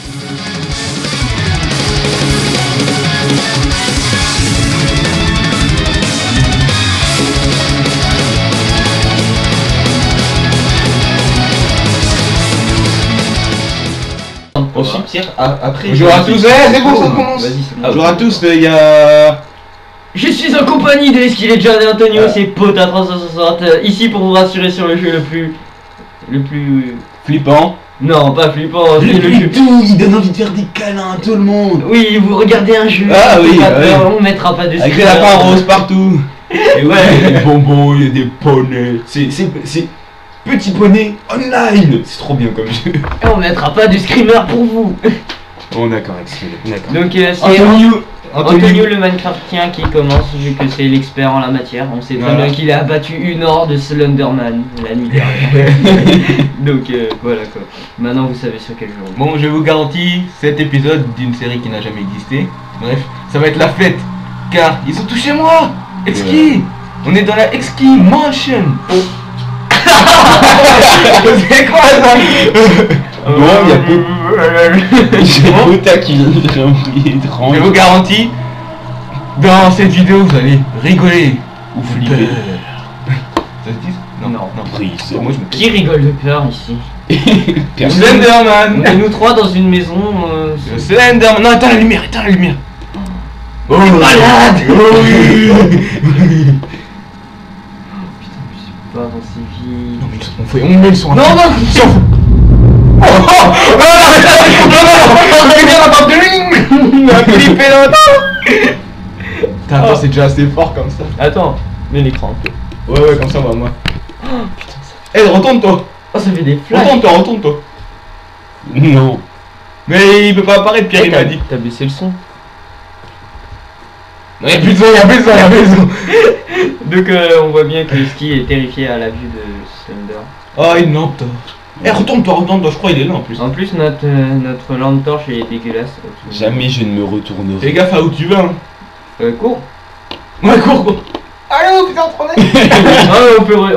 Au cimetière, après. Bonjour à tous, c'est bon, ça commence. Bonjour à tous, il y a. Je suis en compagnie de Esquil, John et Antonio, c'est Pota 360, ici pour vous rassurer sur le jeu le plus Flippant. Non, pas flippant, c'est le jeu. Il donne envie de faire des câlins à tout le monde. Oui, vous regardez un jeu, on mettra pas de avec des lapins roses partout. Et ouais, il y a des bonbons, il y a des poneys. C'est Petit Poney Online. C'est trop bien comme jeu. Et on mettra pas de screamer pour vous. Bon d'accord, excellent. Donc c'est Antonio le Minecraftien qui commence, vu que c'est l'expert en la matière. On sait très bien qu'il a abattu une horde de Slenderman la nuit dernière. Donc voilà quoi. Maintenant vous savez sur quel jeu on est. Bon, je vous garantis cet épisode d'une série qui n'a jamais existé. Bref, ça va être la fête. Car ils sont tous chez moi. Exki. On est dans la Exki Mansion. C'est quoi ça? Bon, il y a peu. J'ai Pota qui vient de remplir. Je vous garantis, dans cette vidéo, vous allez rigoler ou flipper. Ça se dit? Non. Prise. Moi, je me... Qui rigole de peur ici? Slenderman. On est nous trois dans une maison. Slenderman. Non, éteins la lumière, Oh, malade. Oh oui. Pas aussi vite. Non mais on met le son. Non, Oh il a flippé là. Attends, c'est déjà assez fort comme ça. Attends, mets l'écran. Ouais, comme ça, moi. Eh, retourne-toi. Oh, ça fait des flashs. Retourne-toi. Non. Mais il peut pas apparaître, Pierre, il m'a dit. T'as baissé le son? Non, y'a plus de son, y'a plus de son. Donc on voit bien que Ski est terrifié à la vue de Slender. Oh, il n'a pas. Eh, retourne-toi, je crois qu'il est là en plus. En plus, notre lampe torche est dégueulasse. Jamais je ne me retournerai. Fais gaffe à où tu vas, hein. Cours. Ouais, cours. Allô, putain,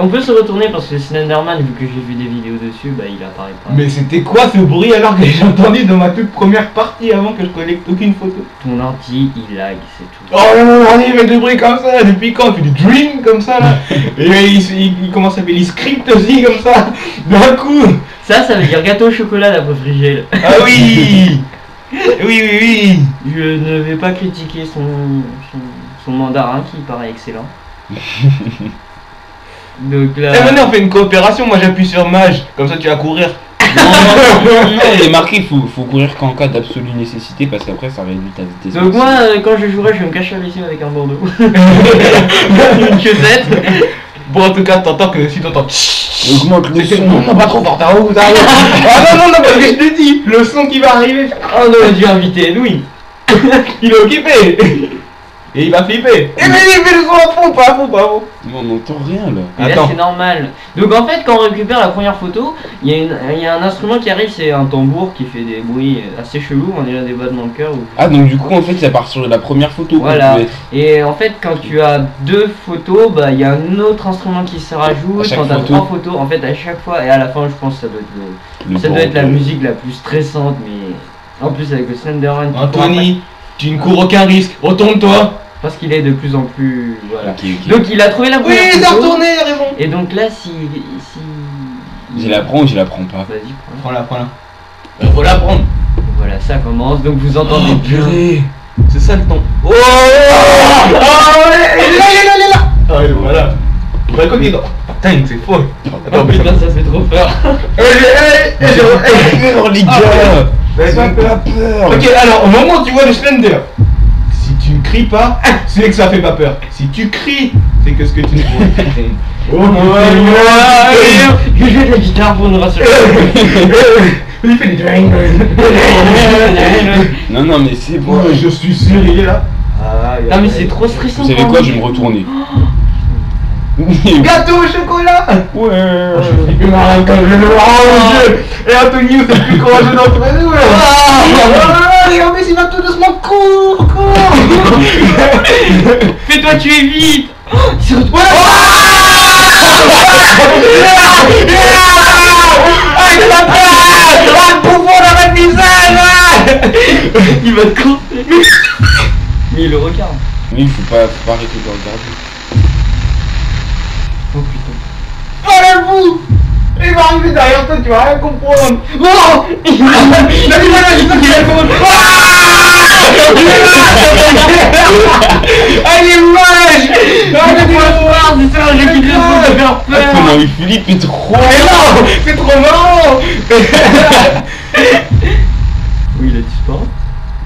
On peut se retourner parce que Slenderman, vu que j'ai vu des vidéos dessus, bah il apparaît pas. Mais c'était quoi ce bruit alors que j'ai entendu dans ma toute première partie avant que je collecte aucune photo? Ton ordi, il lag, c'est tout. Oh non, il fait des bruits comme ça, depuis quand? Il fait du dream comme ça là. Et il commence à faire des scripts aussi comme ça, d'un coup. Ça veut dire gâteau au chocolat d'après Frigel. Ah oui. Oui. Je ne vais pas critiquer son mandarin qui paraît excellent. Donc là... Eh, venez, on fait une coopération, moi j'appuie sur mage, comme ça tu vas courir. Non, il est marqué, faut courir qu'en cas d'absolue nécessité parce qu'après ça réduit ta vitesse. Donc moi, quand je jouerai, je vais me cacher ici avec un bandeau. Une chaussette. Bon, en tout cas, t'entends que si t'entends... Augmente le son. Non, pas trop fort, t'as où? Ah non, parce que je te dis, le son qui va arriver. Oh, on aurait dû inviter Louis. Il est occupé. Et il va flipper. Et mais il fait le son à fond, pas à fond. Non, on n'entend rien là. Et là c'est normal. Donc en fait quand on récupère la première photo, il y a un instrument qui arrive, c'est un tambour qui fait des bruits assez chelous, on dirait des battements de cœur. Ah donc du coup en fait ça part sur la première photo. Voilà. Et en fait quand tu as deux photos, bah il y a un autre instrument qui se rajoute. Quand tu as trois photos, en fait à chaque fois, et à la fin je pense que ça doit être la musique la plus stressante, mais en plus avec le Slenderman. Anthony, tu ne cours aucun risque, retourne-toi. Parce qu'il est de plus en plus... Voilà. Okay. Donc il a trouvé la première photo. Oui, il a retourné, il a raison. Et donc là, si... Je la prends ou je la prends pas? Vas-y, prends-la. Faut la prendre. Voilà, ça commence, donc vous entendez bien. C'est ça le ton. Oh, il est là. Ah oui, voilà. Bah écoute, putain, c'est faux. Attends, putain, ça fait trop peur. Les gars, fais un peu la peur. Ok, alors au moment où tu vois le Slender, si tu ne cries pas, c'est que ça fait pas peur. Si tu cries, c'est que ce que tu ne vois. Oh mon je joue de la guitare pour nous rassurer. Il fait des Non mais c'est bon. Je suis sûr, il est là. Non mais c'est trop stressant. Vous savez quoi, je vais me retourner. Gâteau au chocolat. Ouais. Je suis plus malin quand je le vois. Et Antonio, c'est le plus courageux d'entre nous. Et en plus, il va tout doucement. Cours. Fais-toi tuer vite. Il se retrouve. Ah, il a peur. Le bouffon dans votre visage. Il va te compter. Mais il le regarde. Oui, faut pas arrêter de regarder. Oh putain. Oh la boue. Il va arriver derrière toi, tu vas rien comprendre. Oh. Ah, il est moche. C'est ça, j'ai quitté le truc de faire Ah, peur. comment il flippe, il est trop. Mais non, c'est trop marrant. Oui, il a disparu.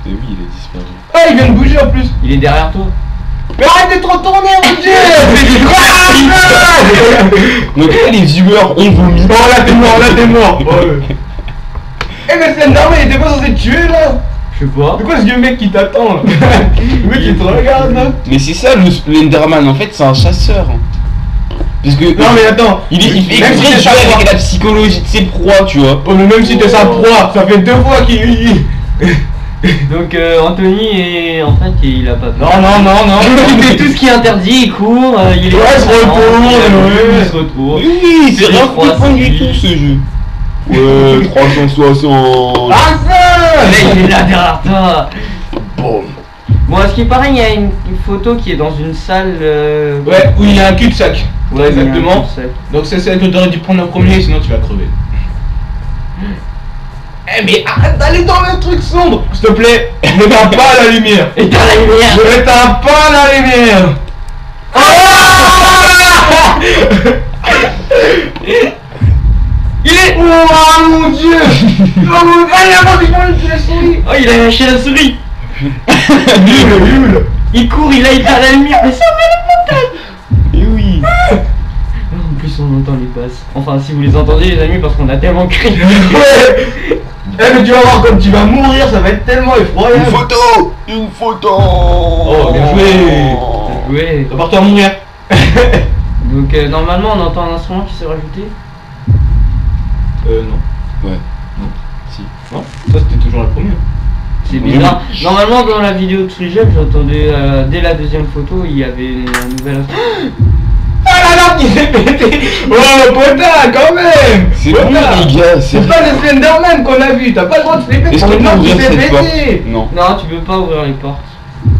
Et oui, il est disparu. Ah, il vient de bouger en plus. Il est derrière toi. Mais arrête de te retourner, mon dieu. Donc là, les viewers ont vomi. Bon, là t'es mort, là t'es mort. Eh mais Slenderman il était pas censé te tuer là. Je sais pas. C'est quoi ce vieux mec qui t'attend là? Le mec il te regarde là. Mais c'est ça le Slenderman, en fait, c'est un chasseur. Parce que. Non mais attends. Il fait même si exprès de t'es jouer sa proie. avec la psychologie de ses proies, tu vois. Oh mais même si t'es sa proie, ça fait 2 fois qu'il. Donc Anthony est en fait il a pas peur. Non. Il fait tout ce qui est interdit, il court, il est Ouais, il se retourne, il ouais. se retourne. Oui, c'est C'est rien trois, de fun du c'est- tout ce jeu. Ouais, 360. Ah ça. Mais il est là derrière toi. Bon. Bon, à ce qui paraît, il y a une photo qui est dans une salle. Ouais, où il y a un cul-de-sac. Ouais, exactement. il y a un cul-de-sac. Donc c'est celle que t'aurais dû prendre en premier, sinon tu vas crever. Eh mais arrête d'aller dans le truc sombre. S'il te plaît, n'éteins pas la lumière. Éteins la lumière. Ne n'éteins pas la lumière. Il est. Oh mon dieu. Oh mon dieu. Allez, avant qu'il prenne la souris. Oh, il a lâché la souris. Nul. Il court, il a éteint la lumière. Mais ça Et oui. en plus, on entend les passes. Enfin, si vous les entendez, les amis, parce qu'on a tellement crié. Ouais. Eh mais tu vas voir comme tu vas mourir, ça va être tellement Une effroyable. photo. Une photo. Oh, bien joué. Ouais. Ça part toi à mourir. Donc, normalement, on entend un instrument qui s'est rajouté. Non. Ouais. Non. Si. Non. Ça c'était toujours la première. C'est bizarre. Normalement, dans la vidéo de Trigel, j'entendais dès la deuxième photo, il y avait une nouvelle. Ah la lampe qui s'est pété. Oh potin quand même. C'est bon, Potin. les gars, c'est. C'est pas le Slenderman qu'on a vu, t'as pas le droit de flipper Est-ce pour qu'on une peut lampe qui ouvrir s'est cette porte? pétée. Non. Non, tu peux pas ouvrir les portes.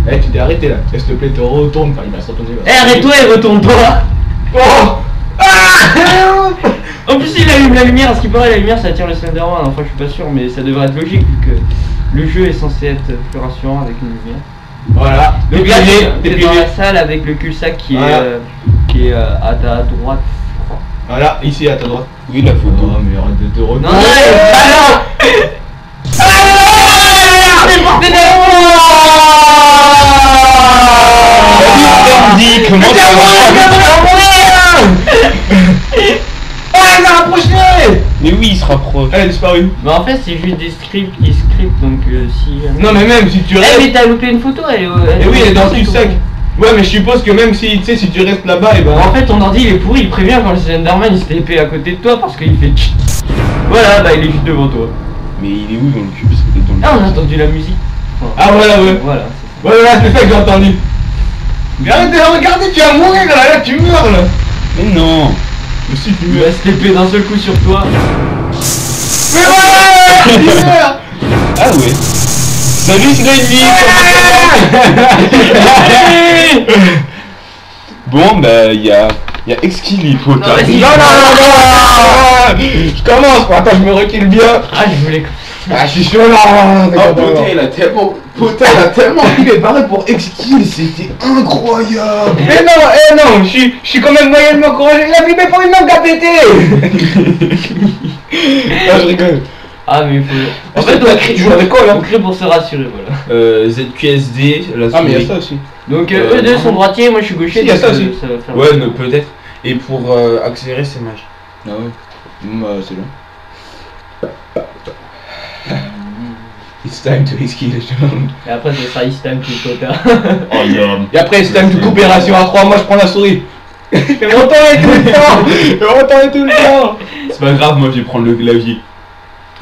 Eh tu t'es arrêté là, s'il te plaît te retourne, enfin il va se retourner. Eh, arrête-toi et retourne-toi. Oh. Ah. En plus, il allume la lumière. À ce qui paraît, la lumière ça attire le Slenderman. Enfin, je suis pas sûr, mais ça devrait être logique vu que le jeu est censé être plus rassurant avec une lumière. Voilà, Donc là, t'es depuis dans la salle avec le cul-sac qui Voilà. est à ta droite. Voilà, ici à ta droite. Oui, la photo. Oh mais arrête de te retourner. Non, Dis comment ça va. Ah, il a rapproché. Mais oui, il se rapproche. Elle a disparu. Bah en fait, c'est juste des scripts qui scriptent, donc si... Non mais même si tu Eh, restes. mais t'as loupé une photo, elle est... Eh oui, elle est dans le cul-de-sac. Ouais mais je suppose que même si tu sais si tu restes là-bas et ben. En fait, ton ordi il est pourri, il prévient quand le Slenderman il se épée à côté de toi parce qu'il fait tchit. Voilà, bah il est juste devant toi. Mais il est où dans le cube? C'est peut-être dans le Ah, on a entendu la musique. Enfin, Ah voilà ouais. Voilà. Ouais voilà c'est ça que j'ai entendu. Mais arrête de regarder, tu vas mourir là, tu meurs là. Mais non. Mais si tu Il meurs. va se taper d'un seul coup sur toi. Mais ouais, tu meurs. Ah ouais. Salut Slendy. Bon bah il y a Exquili Non, Pota. vas-y. Non. Je commence. Attends, je me recule bien. Ah, je voulais... Ah je suis chaud là. Oh Pota il a tellement il est barré pour Exquili, c'était incroyable. Mais non, je suis quand même moyennement courageux. Il a flippé pour une langue à péter. Ah, je rigole. Ah, mais il faut... En fait, tu joues avec quoi là? On crie pour se rassurer, voilà. ZQSD, la Ah mais il y a souris. ça aussi. Donc eux deux sont droitiers, moi je suis gaucher. Si, y a donc, ça aussi. ça va faire... Ouais, mais peut-être. Et pour accélérer, c'est mage. Ah ouais. Bah c'est là. It's time to escape the show. Et après, ça sera It's time to Pota. Oh yeah. Et après, it's time to coopération à 3, moi je prends la souris. Fais mon temps et tout le temps. Fais mon temps et tout le temps. C'est pas grave, moi je vais prendre le clavier.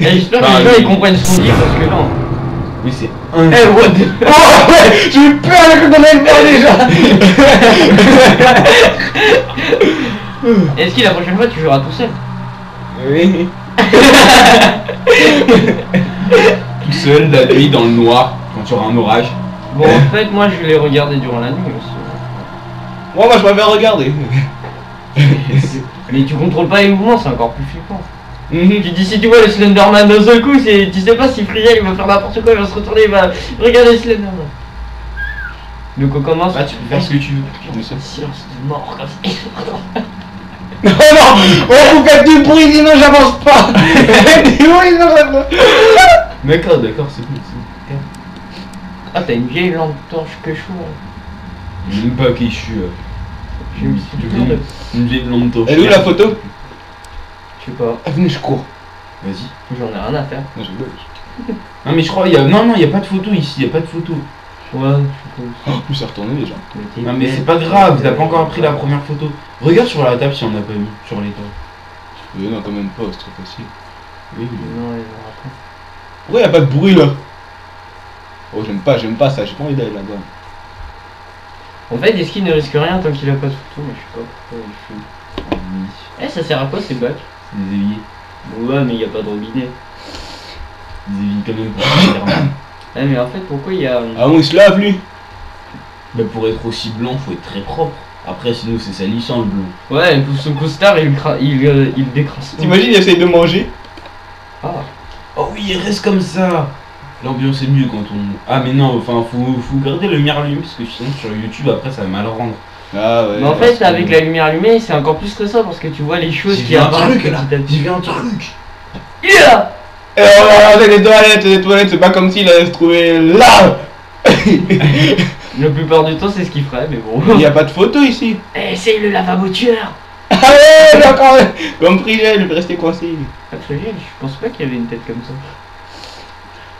Et j'espère que les gens ils comprennent ce qu'on dit parce que non. Oui, c'est Eh, what the... Oh ouais, j'ai eu peur avec le qu'on allait le faire déjà. Est-ce que la prochaine fois tu joueras tout seul? Oui. toute seule la nuit dans le noir quand tu auras un orage. Bon, en fait, moi je l'ai regardé durant la nuit aussi. Moi je m'avais regardé. Mais tu contrôles pas les mouvements, c'est encore plus flippant. Mhm. Tu dis si tu vois le Slenderman d'un seul coup, tu sais pas si Friel il va faire n'importe quoi, il va se retourner, il va regarder le Slenderman. Donc on commence. Bah tu peux faire ce que tu veux. Silence de mort comme ça. Non, non, oh, vous faites du bruit, sinon j'avance pas. Faites du bruit, sinon j'avance pas. D'accord, d'accord, c'est cool. Ah, t'as une vieille lampe torche que chaud. Même pas qui je suis. J'ai eu Une vieille lampe torche. Elle est où la photo? Je sais pas, Ah, venez, je cours. Vas-y. j'en ai rien à faire. Non, je rigole. Non mais je crois il y a. Non, il y a pas de photo ici, il y a pas de photo. Ouais, je sais Oh, plus c'est retourné déjà. pas. Non mais c'est pas grave, t'as pas encore pris la première photo. Regarde sur la table si on n'a pas mis, sur les tables. Non, quand même pas, c'est trop facile. Oui, Non, il va après. Pourquoi y'a pas de bruit là? Oh, j'aime pas ça, j'ai pas envie d'aller là-bas. En fait, est-ce qu'il ne risque rien tant qu'il a pas de photo, mais je sais pas pourquoi il fume. oui. Eh, ça sert à quoi ces bacs? C'est des éviers. Ouais, mais il y a pas de robinet. Des éviers quand même pour Spider-Man. Eh, mais en fait, pourquoi il y a. Ah bon, il se lave lui? Bah pour être aussi blanc, faut être très propre. Après sinon c'est salissant le blanc. Ouais, pour son costard, il décrasse. T'imagines, il essaye de manger? Ah, Oh oui, il reste comme ça. L'ambiance est mieux quand on... Ah mais non, enfin faut garder la lumière allumée parce que sinon sur YouTube après ça va mal rendre. Ah ouais. mais en fait, avec la lumière allumée, c'est encore plus que ça parce que tu vois les choses qui apparaissent petit à petit. J'ai vu un truc. Yeah. Et regardez les toilettes, c'est pas comme s'il allait se trouver là. La plupart du temps, c'est ce qu'il ferait, mais bon. Il y a pas de photo ici. Eh, essaye le lavabo tueur. Ah ouais, d'accord. Comme Frigel, il est resté coincé. Ah, Frigel, je pense pas qu'il y avait une tête comme ça.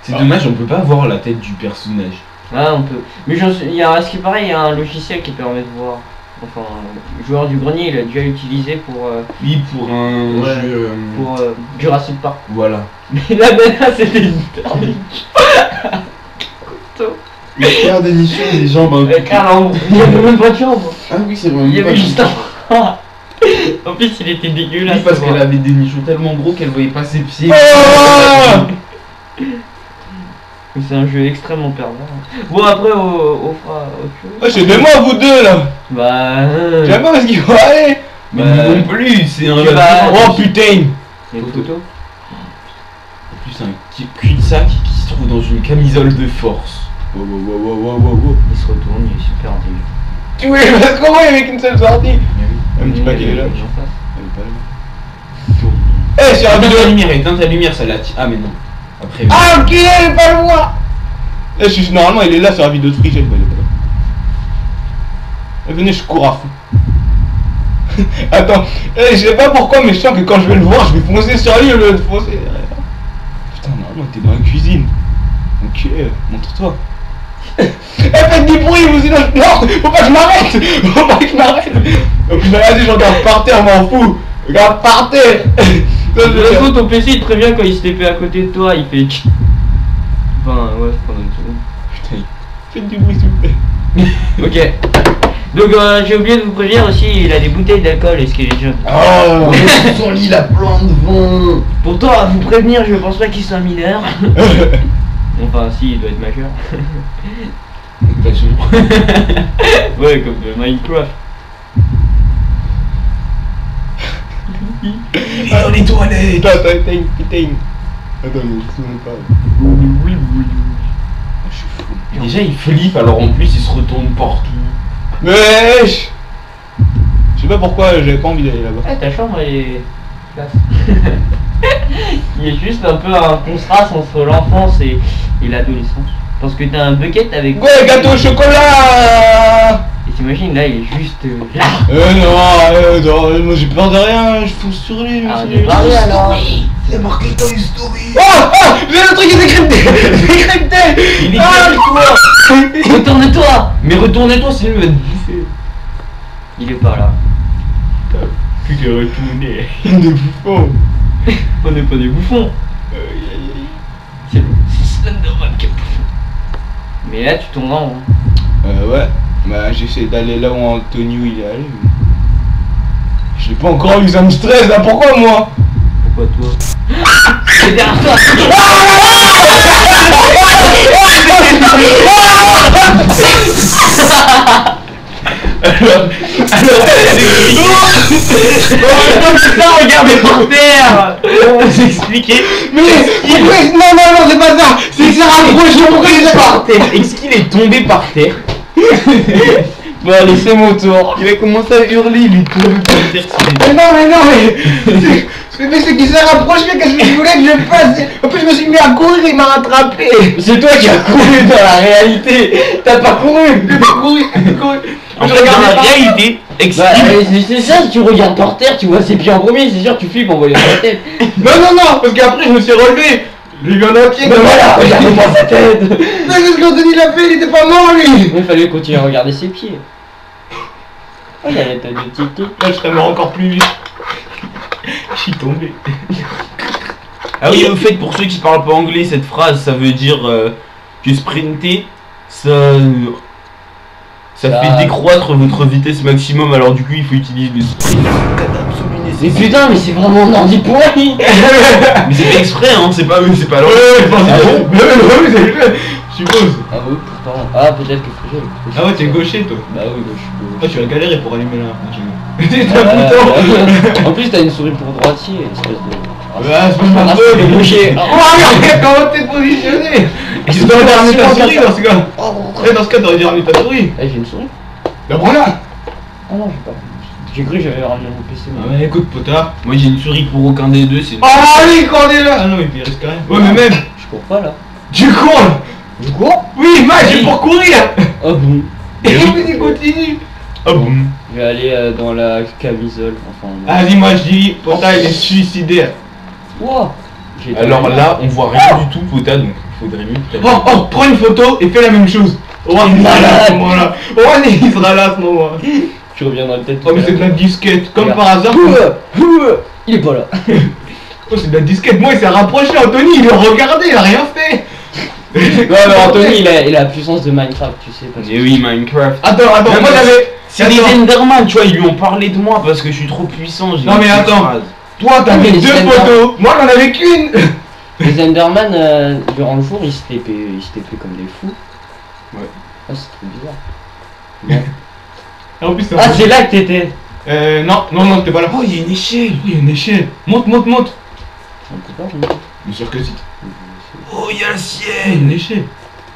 C'est dommage, on peut pas voir la tête du personnage. Ah, on peut. Mais il y a, à ce qui paraît, il y a un logiciel qui permet de voir. Enfin, le joueur du grenier, il a déjà utilisé pour. Oui, pour un Ouais, jeu... Pour Jurassic Park. Voilà. Mais la nana, c'était une pernique. Couteau. La paire d'édition des jambes un Avec un lambeau. Il y avait même pas de jambe. Ah oui, c'est vraiment Il y avait juste un bras. En plus, il était dégueulasse. Oui, parce ce qu'elle bras. avait des nichons tellement gros qu'elle voyait pas ses pieds. Oh C'est un jeu extrêmement pervers. Bon, après, on fera autre chose. Oh, c'est de moi vous deux là. Bah. Je sais pas où est-ce qu'il faut aller. Mais Bah, non plus, c'est un... tu vas- Oh putain. Les photos. En plus, un petit cul-de-sac qui se trouve dans une camisole de force. Wow. Il se retourne, il est super intelligent. Tu voulais faire comment avec une seule sortie? Un petit Il paquet est là. en face. Elle est pas là. Eh, sur la vidéo. Éteins ta lumière, ça l'attire. Ah mais non. Après... Ah, ok, elle est pas le voir. Eh, normalement, il est là sur la vidéo de Frigel, mais il est pas là. Eh, venez, je cours à fond. Attends, je sais pas pourquoi, mais je sens que quand je vais le voir, je vais foncer sur lui au lieu de foncer derrière. Putain, normalement, t'es dans la cuisine. Ok, montre-toi. Faites du bruit, vous sinon je... Non, faut pas que je m'arrête. Faut pas que je m'arrête. En plus, vas-y, je regarde par terre, m'en fous. Regarde par terre. De toute façon, ton PC il te prévient quand il se TP à côté de toi, il fait. Enfin, ouais, pendant une seconde. Putain, faites du bruit, s'il vous plaît. Ok. Donc, j'ai oublié de vous prévenir aussi, il a des bouteilles d'alcool, est-ce qu'il est jeune? Oh. Son lit, la plein de vin. Pourtant, à vous prévenir, je pense pas qu'il soit mineur. Enfin, si, il doit être majeur. Ouais, comme de Minecraft. Dans les toilettes. Attends, putain. Attends, mais je souviens pas. Je suis fou. Déjà il flippe, alors en plus il se retourne partout. Wesh. Je sais pas pourquoi j'avais pas envie d'aller là-bas. Ah, ta chambre elle est classe. Il y a juste un peu un contraste entre l'enfance et l'adolescence. Parce que t'as un bucket avec. Ouais, gâteau au chocolat. Et t'imagines là, il est juste là. Non, moi j'ai peur de rien, je fonce sur lui. Ah, sur on lui. est parlé alors. C'est marqué Toy Story. J'ai le truc qui est décrypté. Décrypté. Il est Ah, Retourne-toi. Mais retournez-toi sinon il va te bouffer. Il est pas là. Plus que retourner. des bouffons. On n'est pas des bouffons. C'est Slenderman qui est bouffon. Mais là, tu tournes en rond. Ouais. Bah j'essaie d'aller là où Antonio il est allé. Mais... je l'ai pas encore eu, ça me stresse là, pourquoi moi? Pourquoi toi? C'est derrière toi. Putain, regardez par terre. On va s'expliquer. Mais non, c'est pas ça. C'est que ça rapproche pourquoi il est Par terre. Est-ce qu'il est tombé par terre? Bon, allez, c'est mon tour. Il a commencé à hurler, il est tombé par terre. Mais non, mais c'est qu'il s'est rapproché, qu'est-ce que je voulais que je fasse? En plus, je me suis mis à courir, il m'a rattrapé. C'est toi qui as couru dans la réalité. T'as pas couru. J'ai pas couru. En Je fait, dans regardais la par terre. réalité, Bah, c'est ça, si tu regardes par terre, tu vois ses pieds en premier, c'est sûr, tu flippes en voyant sa tête. Non, parce qu'après, je me suis relevé. J'ai vu un entier. Mais voilà, regarde-moi sa tête. Mais qu'est-ce qu'Anthony l'a fait? Il était pas mort, lui. Il fallait continuer à regarder ses pieds. Oh, il y a la tête de Titi. Là, je serais mort encore plus vite. Je suis tombé. ah oui, au fait, pour ceux qui parlent pas anglais, cette phrase, ça veut dire que sprinter, ça Ça- fait décroître votre vitesse maximum. Alors du coup, il faut utiliser le sprint. Mais putain, mais c'est vraiment un ordi pourri. Mais c'est fait exprès, hein. C'est pas Ouais, alors. c'est le jeu, je suppose. Ah oui, pourtant. Ah, peut-être que j'ai. Ah ouais, t'es gaucher, toi. Bah oui, je suis Ah, tu vas galérer pour allumer là. T'es gaucher. un bouton. En plus, t'as une souris pour droitier, espèce de. Ah, c'est pas Ah, ma c'est faute. gaucher. Oh, regarde comment t'es positionné. Tu dois ramener ta souris dans ce cas. Dans ce cas, t'aurais dû ramener ta souris. Eh, j'ai une souris. Ben voilà. Ah non, j'ai pas. J'ai cru que j'avais ramené mon PC. Ah mais écoute, potard. Moi, j'ai une souris pour aucun des deux. C'est. Oh, allez, qu'on est là. Ah non, il risque rien. Ouais, mais même. Je cours pas là. Tu cours là. Je cours. Oui, Max, j'ai pour courir. Oh bon. Et il continue. Ah bon. Je vais aller dans la camisole. Enfin. Vas-y, moi je dis, potard, il est suicidaire. Wow. J'ai Alors là, on voit rien du tout, Pota, donc il faudrait mieux. Oh, prends une photo et fais la même chose. Oran, il sera là à ce moment-là. Oran, il sera là à ce moment. Tu reviendras peut-être. Oh, mais c'est de la disquette, comme Regarde. par hasard. Il est pas là. Oh, c'est de la disquette. Moi, il s'est rapproché, Anthony, il l'a regardé, il a rien fait. Ouais, mais Anthony, il a la puissance de Minecraft, tu sais. Parce que... Et oui, Minecraft. Attends, Non, moi mais j'avais. C'est des Enderman, tu vois, ils lui ont parlé de moi parce que je suis trop puissant. j'ai Non, mais une petite attends. phrase. Toi, t'avais Mais les deux Slender- photos. Moi, j'en avais qu'une. Les Enderman, durant le jour, ils se TP comme des fous. Ouais. Ah, c'est trop bizarre. Bon. En plus, Ah, c'est là que t'étais. Non, t'es pas là. Oh, il y a une échelle. Oui, il y a une échelle. Monte. On peut pas, Bien sûr que si. Oh, il y a le Il y a ciel. une échelle.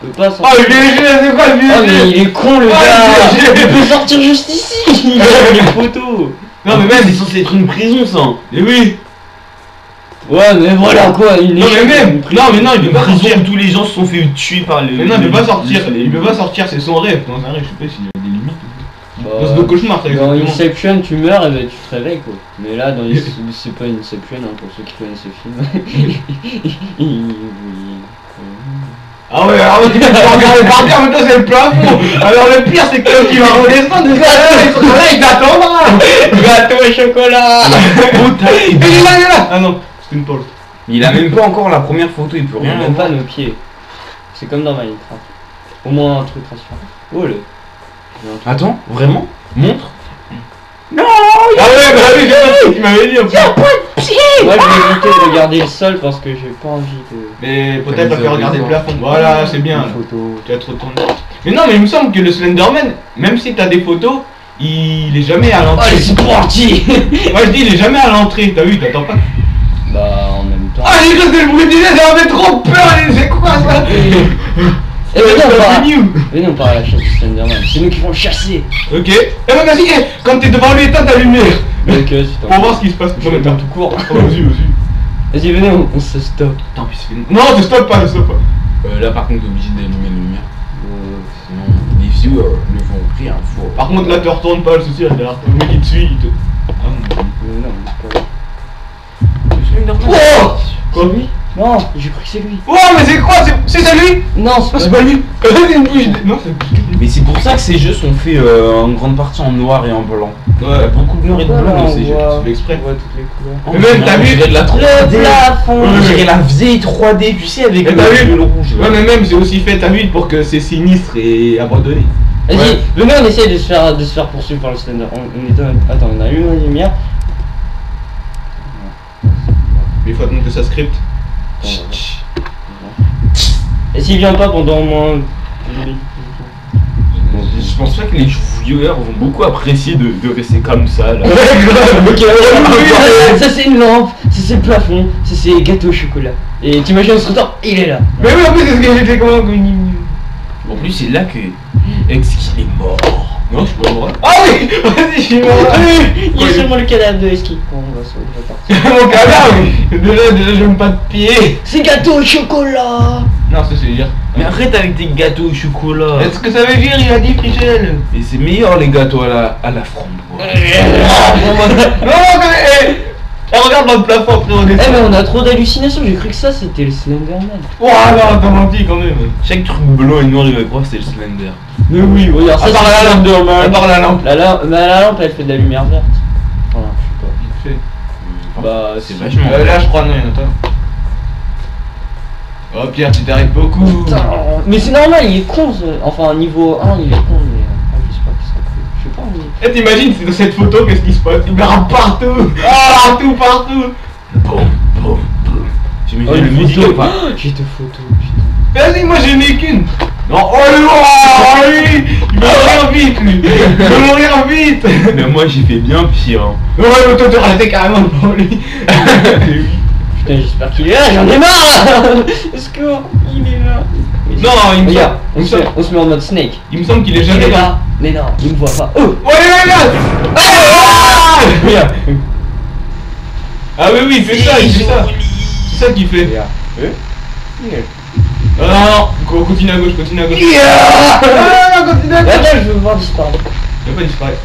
on peut pas Oh, sortir. le VG, c'est quoi le VG? Ah, mais il est con le Ah, gars. il est- Il peut sortir juste ici. Il a les photos. Non, mais même, même. c'est censé être une prison, ça. Et oui. Ouais, mais voilà quoi, une Non, mais échelle, même. une prison. Non, mais non, il Une peut pas prison sortir. où tous les gens se sont fait tuer par le. Mais non, il peut pas sortir. les- Il peut pas sortir, c'est son rêve. Dans un rêve, je sais pas s'il y a des limites. Bah, Dans ce cauchemar, ça dans exactement. Inception, tu meurs et ben, tu te réveilles quoi. Mais là, dans c'est pas Inception hein, pour ceux qui connaissent ce film. Ah ouais, tu vas regarder par terre, mais toi c'est le plafond. Alors le pire, c'est que quand il va redescendre, il sera là, il t'attendra. Gâteau et chocolat. Il est là. Ah non, c'est une pole. Il a même pas encore la première photo, il peut On rien n'a voir. pas nos pieds. C'est comme dans Minecraft. Au moins un truc rassurant. Oh le. Attends, vraiment? Montre. Ah ouais, bah oui, tu m'avais dit en plus. Moi je vais éviter de regarder le sol parce que j'ai pas envie de. Mais peut-être pas faire regarder le plafond. Voilà, c'est bien. Une photo. Tu vas te retourner. Mais non, mais il me semble que le Slenderman, même si t'as des photos, il est jamais à l'entrée. Allez, c'est parti. Moi je dis, il est jamais à l'entrée. T'as vu, t'attends pas. Bah en même temps. Ah, j'ai cru que c'était le bruit du jet, ça m'a fait trop peur. C'est quoi ça? Eh, venez, on part. New. Venez, on part à la chasse du Slenderman. C'est nous qui vont le chasser. Ok. Eh ben vas-y, quand t'es devant lui, éteins ta lumière. Ok, c'est Pour voir ce qui se passe. Je vais faire tout court. Oh, vas-y. Vas-y, venez, on se stoppe. Tant pis, c'est fini. Non, ne stop pas, ne stop pas. Là, par contre, t'es obligé d'allumer la lumière. Sinon, les viewers ne vont rien voir. Par contre, là, te retourne pas, le souci, là, derrière. Le mec qui te suit, il te. Ah mon dieu. Non, mais c'est pas Oh Quoi? lui? Non, j'ai cru que c'est lui. Oh, mais c'est quoi? C'est ça lui? Non, Non, c'est pas lui. C'est une bouche. Non, c'est Mais c'est pour ça que ces jeux sont faits en grande partie en noir et en blanc. Il y a beaucoup de noir et de blanc dans ces jeux. c'est fait exprès. On voit toutes les couleurs. Mais même, t'as vu? On dirait de la 3D. Le plafond. On dirait la vieille 3D, tu sais, avec Mais t'as vu? le rouge. Ouais, mais même, c'est aussi fait, t'as vu, pour que c'est sinistre et abandonné. Vas-y, Ouais. venez, on essaye de se faire poursuivre par le Slender. Attends, on a une lumière. Mais il faut monter sa script. Et s'il vient pas pendant au moins. je pense pas que les viewers vont beaucoup apprécier de rester comme ça là. Ouais, grave, ok, Ça c'est une lampe, ça c'est le plafond, ça c'est gâteau au chocolat. Et t'imagines ce temps, il est là. Mais oui, en plus, c'est ce que j'ai fait comment En plus, c'est là que Ex qu'il est mort. Non, je suis pas mort. Ah oui. Vas-y, je suis mort. Il y a seulement le cadavre de Eski. Bon, on va partir. Mon cadavre. Déjà, j'aime pas de pied. C'est gâteau au chocolat. Non, ça c'est dire. Mais arrête avec tes gâteaux au chocolat. Est-ce que ça veut dire, il a dit Frichel? Et c'est meilleur les gâteaux à la framboise. Non, mais. Eh, regarde dans le plafond, frérot. Eh mais on a trop d'hallucinations, j'ai cru que ça c'était le Slenderman. Oh non, t'as menti quand même. Chaque truc blanc et noir, il va croire que c'est le Slender. Mais oui, regarde, ça À part c'est la lampe, Slenderman. à part la lampe. La lampe elle fait de la lumière verte. Enfin, je sais Vite pas. Bah, C'est vachement. Là, je crois, non, il y en a pas. Oh, Pierre, tu t'arrêtes beaucoup. Putain, mais c'est normal, il est con. Enfin, niveau 1, il est con, mais j'espère qu'il sera cool. Je sais pas. Mais... Eh, t'imagines, c'est dans cette photo, qu'est-ce qui se passe? Il grimpe partout. Partout, partout. Boum, boum, boum. Tu mets Oh, le une musique photo. ou pas? J'ai deux photos, putain. Vas-y, moi j'en ai qu'une. Non, oh lui, il va mourir vite, lui. Il va mourir vite. Mais moi j'ai fait bien pire. Hein. Ouais, mais toi, t'aurais raté carrément devant lui. Putain, j'espère qu'il est là, j'en ai marre. Est-ce que il est là? Non, il me Regarde, semble. on se met en mode Snake. Il me semble qu'il est Il jamais est là. là, mais non, il me voit pas. Oh! Ouais, ah Regarde! Ah oui, c'est ça, il fait ça. C'est ça qu'il fait. Regarde. Ah non, continue à gauche, continue à gauche. Yeah. Ah non, continue à gauche. Attends, je veux voir disparaître. Il va pas disparaître.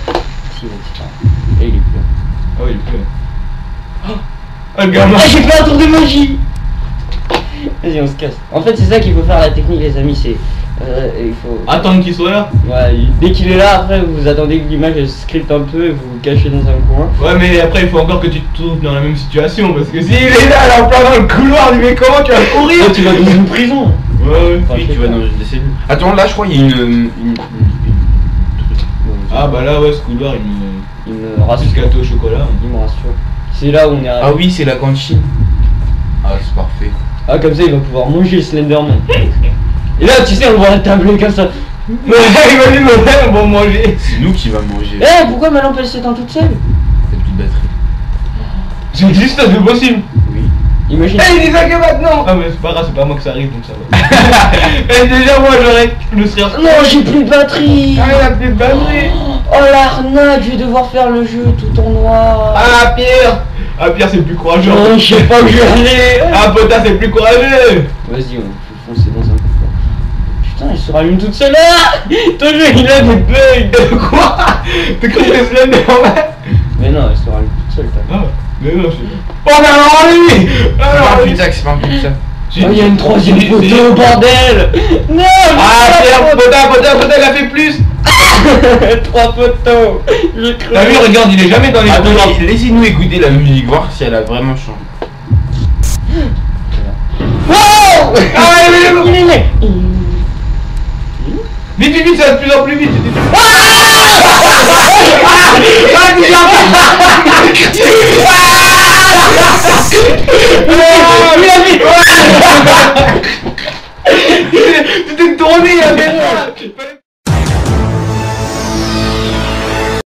Si, il va disparaître. Et il est plus là. Ah oui, il est plus là. Ah le gamin. Ah, j'ai fait un tour de magie! Vas-y, on se casse. En fait, c'est ça qu'il faut faire la technique, les amis, c'est... il faut... Attendre qu'il soit là. Ouais, dès qu'il est là, après, vous attendez que l'image elle scripte un peu et vous vous cachez dans un coin. Ouais, mais après il faut encore que tu te trouves dans la même situation parce que s'il est là, en plein dans le couloir, mais comment tu vas courir? Toi, tu vas dans une prison. Ouais. Enfin, Oui, je tu sais vas pas. dans des cellules. Attends, là je crois qu'il y a une truc. Ah bah là, ouais, ce couloir, Il me plus rassure. gâteau au chocolat. Il me rassure. C'est là où on est arrivé. Ah oui, c'est la cantine. Ah, c'est parfait. Ah, comme ça, il va pouvoir manger le Slenderman. Et là, tu sais, on voit la table comme ça. Ouais, imagine, mon père, on va manger. C'est nous qui va manger. Eh, pourquoi ma lampe elle s'éteint toute seule? T'as plus de batterie. J'ai juste ça, c'est possible. Oui. Imagine. Eh, il dit ça que maintenant. Ah, mais c'est pas grave, c'est pas moi que ça arrive donc ça va. Eh, déjà, moi j'aurais. Je me serais. Non, j'ai plus de batterie. Ah, il a plus de batterie. Oh l'arnaque, je vais devoir faire le jeu tout en noir. Ah, Pierre. Ah, Pierre, c'est le plus courageux. Non, je sais pas où je vais aller. Ah, Pota, c'est le plus courageux. Vas-y, on peut foncer dans un couloir. Putain, elle se rallume toute seule. Ah, ton jeu, il a des bugs. Quoi? T'es comme des Slenderman? Mais non, elle se rallume toute seule. t'as vu. Ah, mais non, je sais pas. Oh, mais alors lui. Alors lui. c'est pas un putain. Oh, il y a une troisième photo, bordel. Non. Ah, Pierre, Pota, il a fait plus. 3 photos. J'ai cru. T'as vu, regarde, il est jamais dans les Attends, photos. laissez-nous écouter la musique, voir si elle a vraiment changé. Wow. Ah, Il est là. Vite, ça va de plus en plus vite. Ah,